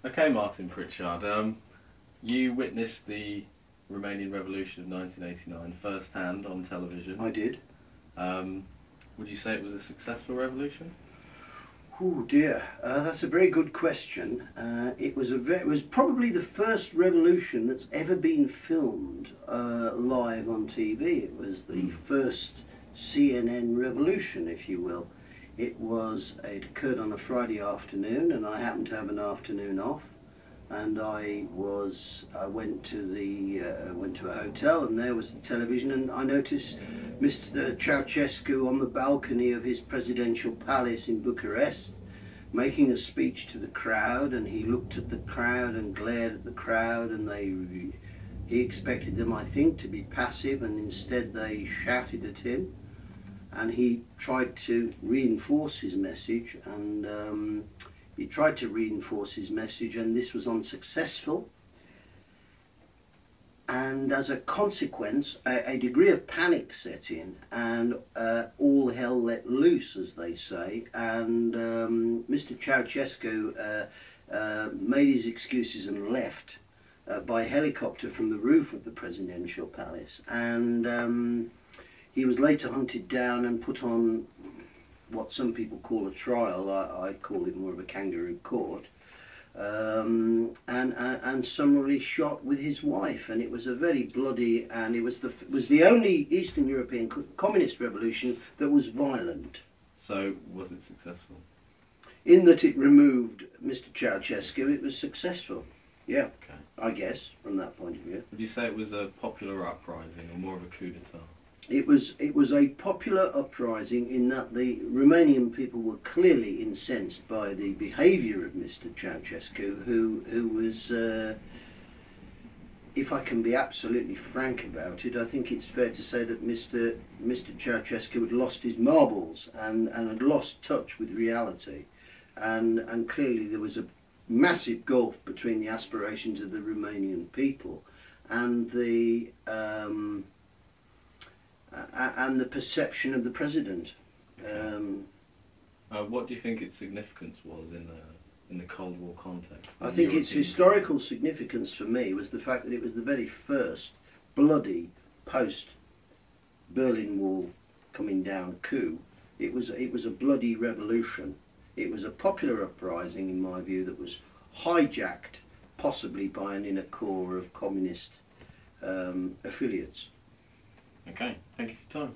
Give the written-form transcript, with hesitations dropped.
Okay, Martin Pritchard, you witnessed the Romanian Revolution of 1989 firsthand on television. I did. Would you say it was a successful revolution? Oh dear, that's a very good question. It was probably the first revolution that's ever been filmed live on TV. It was the first CNN revolution, if you will. It occurred on a Friday afternoon, and I happened to have an afternoon off. And I went to a hotel, and there was the television, and I noticed Mr. Ceausescu on the balcony of his presidential palace in Bucharest, making a speech to the crowd, and he looked at the crowd and glared at the crowd, and he expected them, I think, to be passive, and instead they shouted at him, and he tried to reinforce his message, and this was unsuccessful. And as a consequence, a degree of panic set in, and all hell let loose, as they say. And Mr. Ceausescu made his excuses and left by helicopter from the roof of the presidential palace. And he was later hunted down and put on what some people call a trial. I call it more of a kangaroo court, and summarily shot with his wife. And it was a very bloody, and it was the only Eastern European communist revolution that was violent. So was it successful? In that it removed Mr. Ceausescu, it was successful. Yeah, okay. I guess from that point of view. Would you say it was a popular uprising or more of a coup d'etat? It was a popular uprising in that the Romanian people were clearly incensed by the behaviour of Mr. Ceausescu, who was, if I can be absolutely frank about it, I think it's fair to say that Mr. Ceausescu had lost his marbles and had lost touch with reality, and clearly there was a massive gulf between the aspirations of the Romanian people and the perception of the president. What do you think its significance was in the Cold War context? I think its historical significance for me was the fact that it was the very first bloody post-Berlin Wall coming down coup. It was a bloody revolution. It was a popular uprising, in my view, that was hijacked possibly by an inner core of communist affiliates. Okay, thank you for your time.